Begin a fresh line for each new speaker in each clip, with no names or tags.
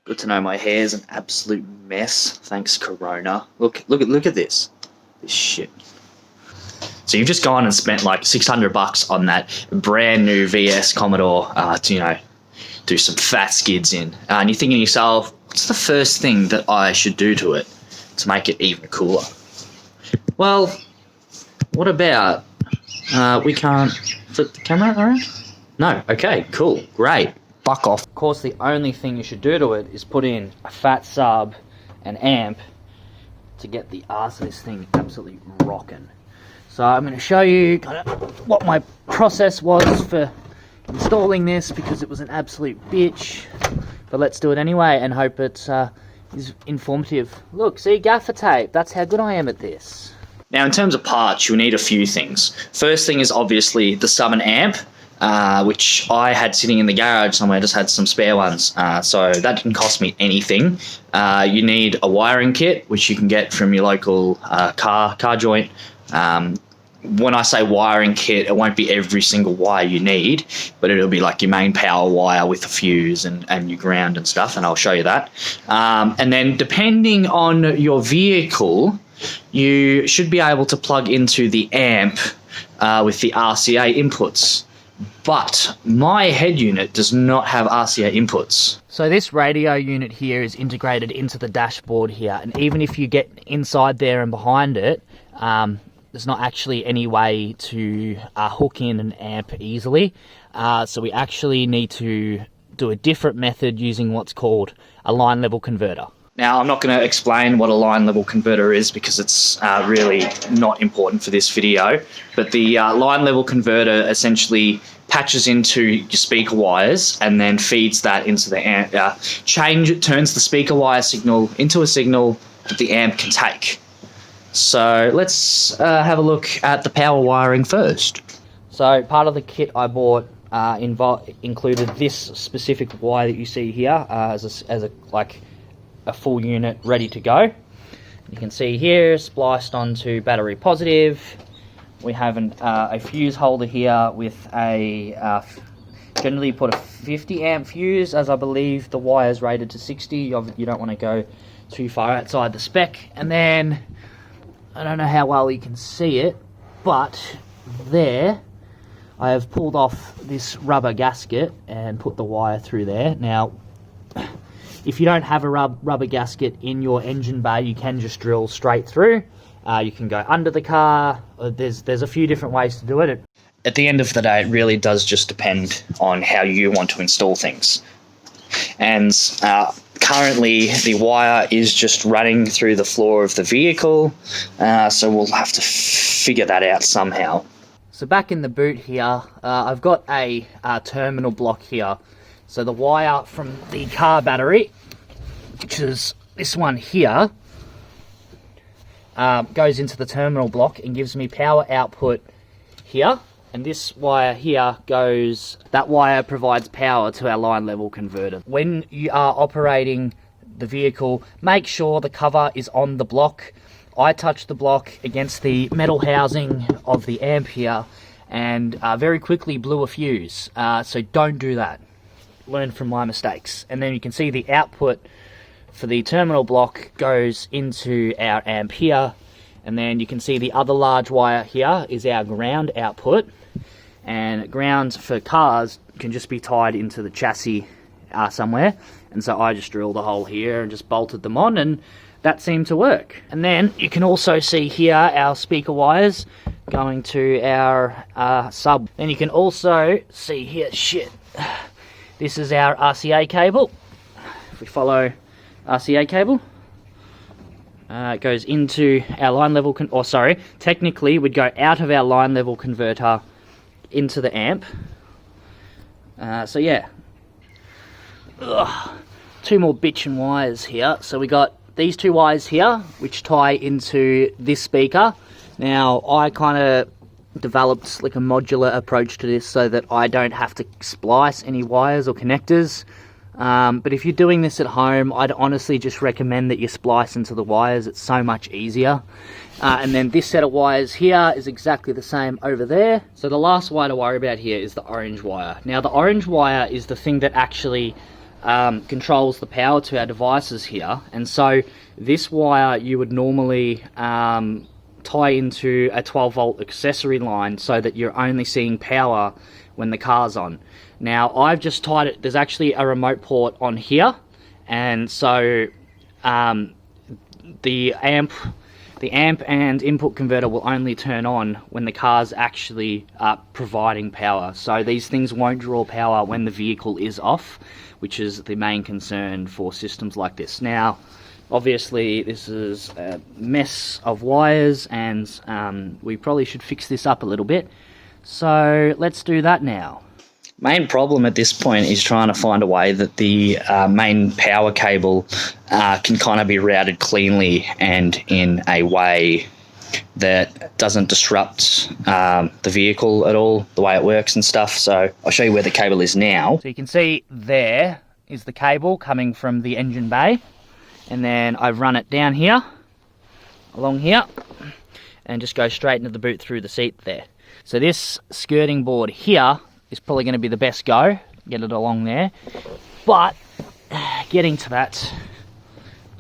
Good to know my hair's an absolute mess. Thanks, Corona. Look at this. This shit. So you've just gone and spent like $600 on that brand new VS Commodore to, do some fat skids in. And you're thinking to yourself, what's the first thing that I should do to it to make it even cooler? Well, what about we can't flip the camera around? No. Okay, cool, great. Fuck off. Of course, the only thing you should do to it is put in a fat sub and amp to get the arse of this thing absolutely rocking. So I'm going to show you kind of what my process was for installing this, because it was an absolute bitch. But let's do it anyway and hope it is informative. Look, see, gaffer tape. That's how good I am at this. Now, in terms of parts, you'll need a few things. First thing is obviously the sub and amp, which I had sitting in the garage somewhere. I just had some spare ones, so that didn't cost me anything. You need a wiring kit, which you can get from your local car joint. When I say wiring kit, it won't be every single wire you need, but it'll be like your main power wire with a fuse and your ground and stuff, and I'll show you that. And then depending on your vehicle, you should be able to plug into the amp with the RCA inputs. But my head unit does not have RCA inputs. So this radio unit here is integrated into the dashboard here, and even if you get inside there and behind it, there's not actually any way to hook in an amp easily. So we actually need to do a different method using what's called a line level converter. Now, I'm not going to explain what a line level converter is because it's really not important for this video, but the line level converter essentially patches into your speaker wires and then feeds that into the amp. Turns the speaker wire signal into a signal that the amp can take. So let's have a look at the power wiring first. So part of the kit I bought included this specific wire that you see here as a full unit ready to go. You can see here spliced onto battery positive. We have a fuse holder here with a generally put a 50 amp fuse, as I believe the wire is rated to 60. You don't want to go too far outside the spec. And then I don't know how well you can see it, but there I have pulled off this rubber gasket and put the wire through there. Now, if you don't have a rubber gasket in your engine bay, you can just drill straight through. You can go under the car. There's a few different ways to do it. At the end of the day, it really does just depend on how you want to install things. And currently, the wire is just running through the floor of the vehicle, so we'll have to figure that out somehow. So back in the boot here, I've got a terminal block here. So the wire from the car battery, which is this one here, goes into the terminal block and gives me power output here. And this wire here that wire provides power to our line level converter. When you are operating the vehicle, make sure the cover is on the block. I touched the block against the metal housing of the amp here and very quickly blew a fuse. So don't do that. Learn from my mistakes. And then you can see the output for the terminal block goes into our amp here. And then you can see the other large wire here is our ground output. And ground for cars can just be tied into the chassis somewhere. And so I just drilled a hole here and just bolted them on, and that seemed to work. And then you can also see here our speaker wires going to our sub. Then you can also see here, this is our RCA cable. If we follow RCA cable, it goes into our line level, technically we'd go out of our line level converter into the amp. So yeah. Two more bitchin' wires here. So we got these two wires here, which tie into this speaker. Now, I kind of developed like a modular approach to this so that I don't have to splice any wires or connectors. But if you're doing this at home, I'd honestly just recommend that you splice into the wires. It's so much easier. And then this set of wires here is exactly the same over there. So the last wire to worry about here is the orange wire. Now the orange wire is the thing that actually
controls the power to our devices here, and so this wire you would normally tie into a 12 volt accessory line so that you're only seeing power when the car's on. Now I've just tied it, there's actually a remote port on here, and so the amp and input converter will only turn on when the car's actually providing power. So these things won't draw power when the vehicle is off, which is the main concern for systems like this. Now, obviously this is a mess of wires, and we probably should fix this up a little bit. So let's do that now. Main problem at this point is trying to find a way that the main power cable can kind of be routed cleanly and in a way that doesn't disrupt the vehicle at all, the way it works and stuff. So I'll show you where the cable is now. So you can see there is the cable coming from the engine bay, and then I've run it down here, along here, and just go straight into the boot through the seat there. So this skirting board here is probably going to be the best go, get it along there, but getting to that,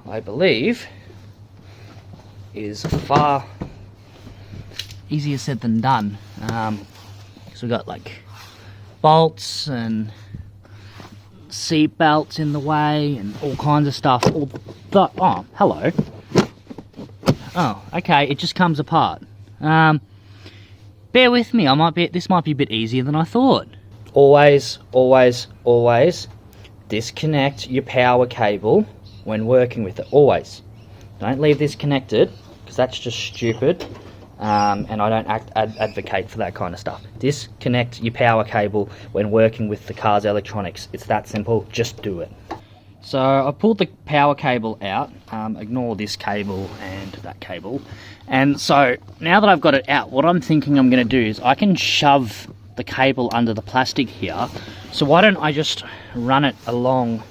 I believe, is far easier said than done. So we've got like bolts and seat belts in the way and all kinds of stuff. Oh, hello. Oh, okay, it just comes apart. Bear with me, this might be a bit easier than I thought. Always disconnect your power cable when working with it. Always. Don't leave this connected, because that's just stupid. And I don't advocate for that kind of stuff. Disconnect your power cable when working with the car's electronics. It's that simple, just do it. So I pulled the power cable out, ignore this cable and that cable. And so now that I've got it out, what I'm thinking I'm going to do is I can shove the cable under the plastic here. So why don't I just run it along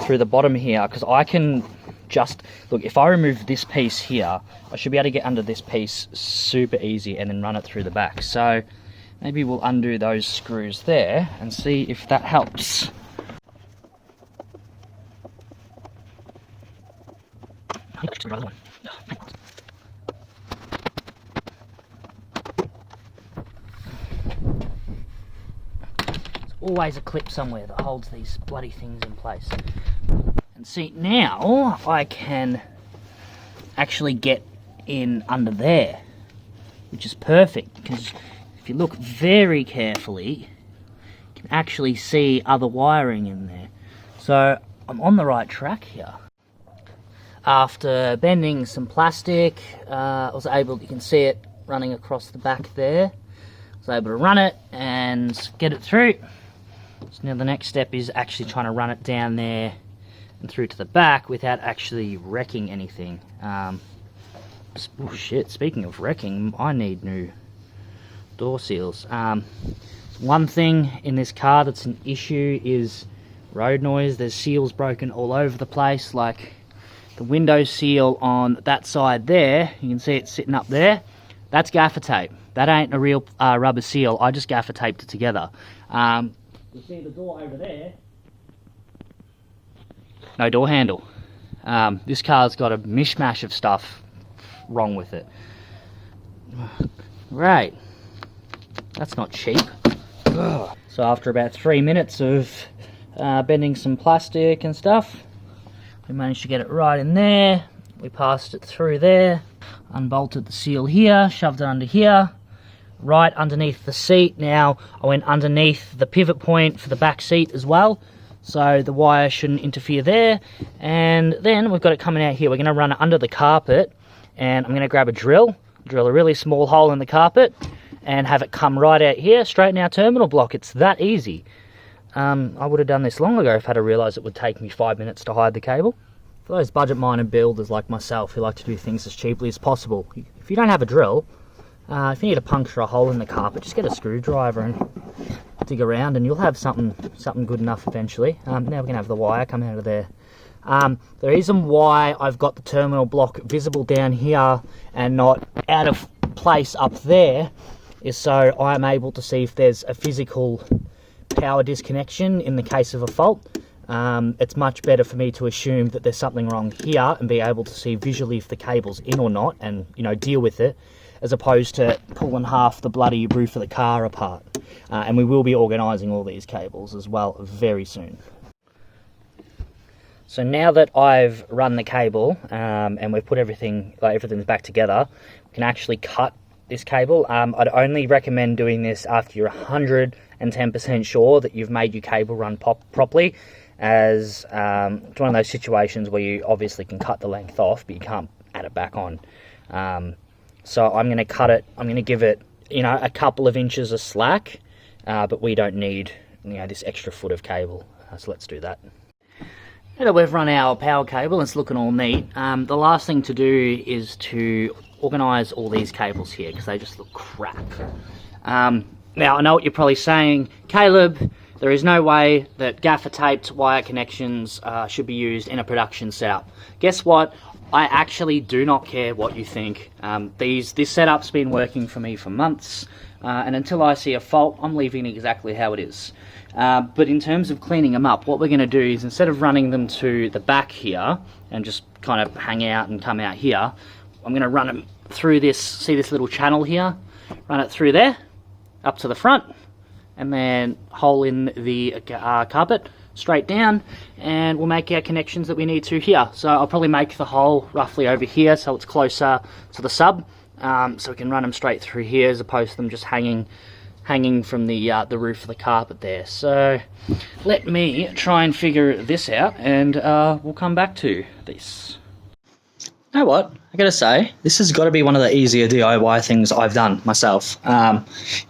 through the bottom here, because I can just, look, if I remove this piece here, I should be able to get under this piece super easy and then run it through the back. So maybe we'll undo those screws there and see if that helps. There's always a clip somewhere that holds these bloody things in place. And see, now I can actually get in under there, which is perfect, because if you look very carefully, you can actually see other wiring in there. So I'm on the right track here. After bending some plastic, I was able, you can see it running across the back there. I was able to run it and get it through. So now the next step is actually trying to run it down there and through to the back without actually wrecking anything. Oh shit, speaking of wrecking, I need new door seals. One thing in this car that's an issue is road noise. There's seals broken all over the place, like the window seal on that side there, you can see it sitting up there. That's gaffer tape. That ain't a real rubber seal. I just gaffer taped it together. You see the door over there? No door handle. This car's got a mishmash of stuff wrong with it. Right. That's not cheap. Ugh. So after about 3 minutes of bending some plastic and stuff, we managed to get it right in there. We passed it through there, unbolted the seal here, shoved it under here, right underneath the seat. Now I went underneath the pivot point for the back seat as well, so the wire shouldn't interfere there. And then we've got it coming out here. We're going to run it under the carpet, and I'm going to grab a drill a really small hole in the carpet and have it come right out here, straight in our terminal block. It's that easy. I would have done this long ago if I had realised it would take me 5 minutes to hide the cable. For those budget-minded builders like myself who like to do things as cheaply as possible, if you don't have a drill, if you need to puncture a hole in the carpet, just get a screwdriver and dig around and you'll have something good enough eventually. Now we're going to have the wire come out of there. The reason why I've got the terminal block visible down here and not out of place up there is so I'm able to see if there's a physical power disconnection in the case of a fault. it's much better for me to assume that there's something wrong here and be able to see visually if the cable's in or not, and deal with it, as opposed to pulling half the bloody roof of the car apart. And we will be organising all these cables as well very soon. So now that I've run the cable and we've put everything's back together, we can actually cut this cable. I'd only recommend doing this after you're 110% sure that you've made your cable run properly, as it's one of those situations where you obviously can cut the length off, but you can't add it back on. So I'm going to cut it. I'm going to give it, a couple of inches of slack, but we don't need, this extra foot of cable. So let's do that. Now that we've run our power cable, it's looking all neat. The last thing to do is to organise all these cables here, because they just look crap. Now, I know what you're probably saying, Caleb, there is no way that gaffer taped wire connections should be used in a production setup. Guess what? I actually do not care what you think. This setup's been working for me for months, and until I see a fault, I'm leaving it exactly how it is. But in terms of cleaning them up, what we're going to do is, instead of running them to the back here and just kind of hang out and come out here, I'm going to run them through this, see this little channel here? Run it through there, up to the front, and then hole in the carpet, straight down, and we'll make our connections that we need to here. So I'll probably make the hole roughly over here so it's closer to the sub, so we can run them straight through here as opposed to them just hanging from the roof of the carpet there. So let me try and figure this out, and we'll come back to this.
You know what? I gotta say, this has got to be one of the easier DIY things I've done myself.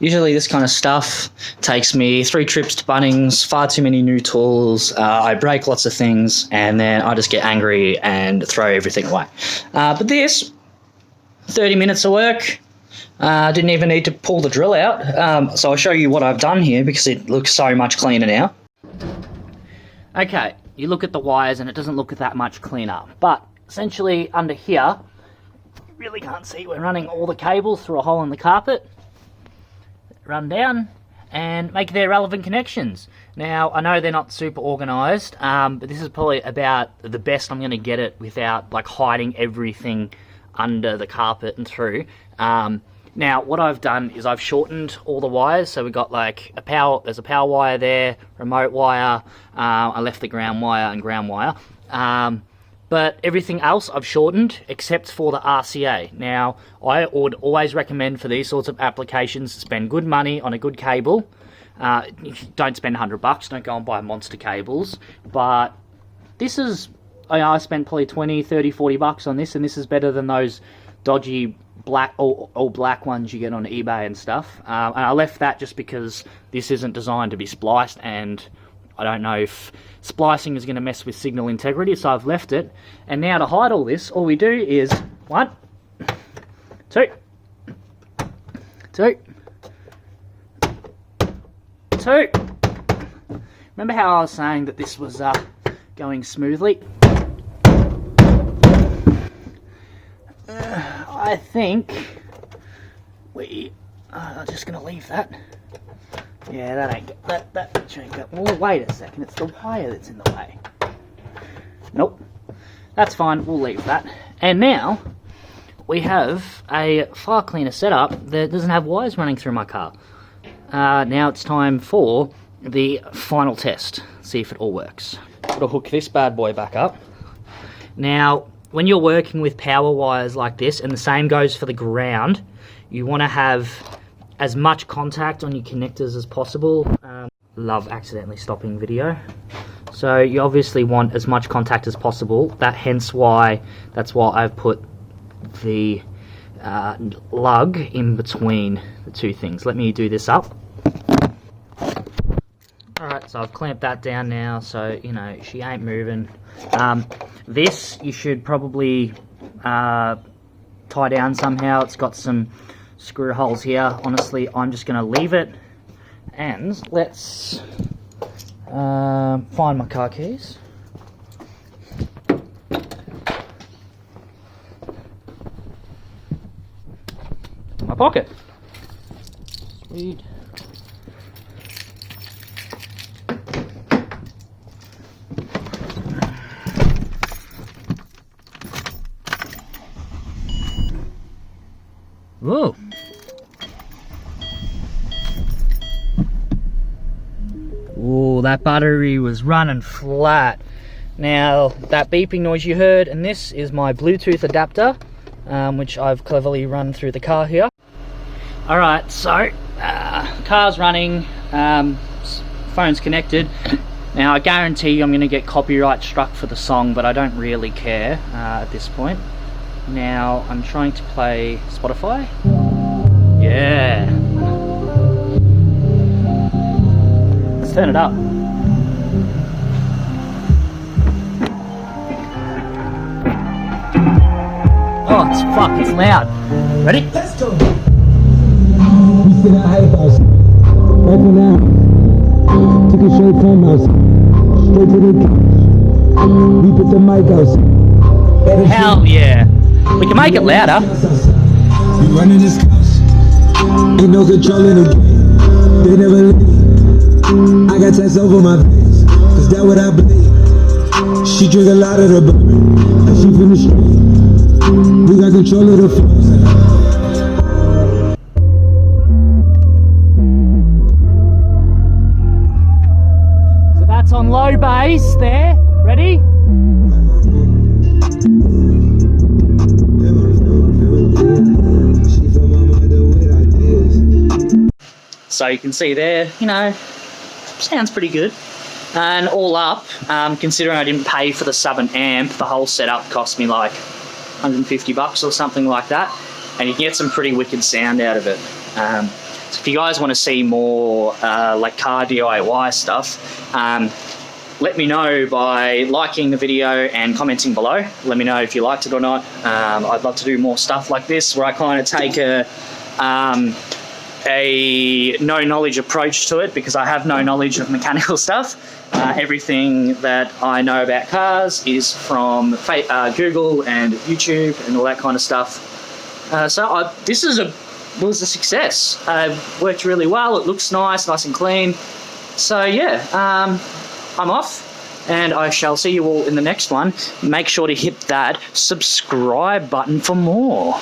Usually this kind of stuff takes me 3 trips to Bunnings, far too many new tools, I break lots of things, and then I just get angry and throw everything away. But this, 30 minutes of work, didn't even need to pull the drill out. So I'll show you what I've done here because it looks so much cleaner now.
Okay, you look at the wires and it doesn't look that much cleaner, but essentially under here, you really can't see, we're running all the cables through a hole in the carpet, run down and make their relevant connections. Now, I know they're not super organised, but this is probably about the best I'm going to get it without like hiding everything under the carpet and through. Now, what I've done is I've shortened all the wires, so we've got like there's a power wire there, remote wire, I left the ground wire and ground wire. But everything else I've shortened except for the RCA. Now, I would always recommend for these sorts of applications spend good money on a good cable. Don't spend $100, don't go and buy monster cables. But this is, I spent probably 20, 30, 40 bucks on this, and this is better than those dodgy black all black ones you get on eBay and stuff. And I left that just because this isn't designed to be spliced, and I don't know if splicing is going to mess with signal integrity, so I've left it. And now to hide all this, all we do is 1, 2, 2, 2. Remember how I was saying that this was going smoothly? I think we are just going to leave that. Yeah, that ain't go. Oh, wait a second, it's the wire that's in the way. Nope, that's fine, we'll leave that. And now, we have a far cleaner setup that doesn't have wires running through my car. Now it's time for the final test, see if it all works. Got to hook this bad boy back up. Now, when you're working with power wires like this, and the same goes for the ground, you want to have as much contact on your connectors as possible. Love accidentally stopping video. So you obviously want as much contact as possible. That's why I've put the lug in between the two things. Let me do this up. Alright, so I've clamped that down now, so she ain't moving. This you should probably tie down somehow. It's got some screw holes here. Honestly, I'm just going to leave it, and let's find my car keys. My pocket. Sweet. Ooh. Ooh, that battery was running flat. Now, that beeping noise you heard, and this is my Bluetooth adapter, which I've cleverly run through the car here. Alright, so, car's running, phone's connected. Now, I guarantee you I'm going to get copyright struck for the song, but I don't really care at this point. Now, I'm trying to play Spotify. Yeah. Let's turn it up. Oh, it's loud. Ready?
Let's go. We see that hype house. Right for now. Took it straight from us. Straight to the couch. We put the mic out.
Hell yeah. We can make it louder.
We running this couch. Ain't no control in the game. They never leave. I got tests over my face. Cause that's what I believe. She drink a lot of the bourbon. And she from the street. We got control of the flows.
So that's on low bass there. Ready? So you can see there, you know, sounds pretty good. And all up, considering I didn't pay for the sub and amp, the whole setup cost me like $150 or something like that, and you can get some pretty wicked sound out of it. So if you guys want to see more like car DIY stuff, let me know by liking the video and commenting below. Let me know if you liked it or not. I'd love to do more stuff like this where I kind of take a no knowledge approach to it, because I have no knowledge of mechanical stuff. Everything that I know about cars is from Google and YouTube and all that kind of stuff. This was a success. Worked really well. It looks nice and clean. So yeah, I'm off, and I shall see you all in the next one. Make sure to hit that subscribe button for more.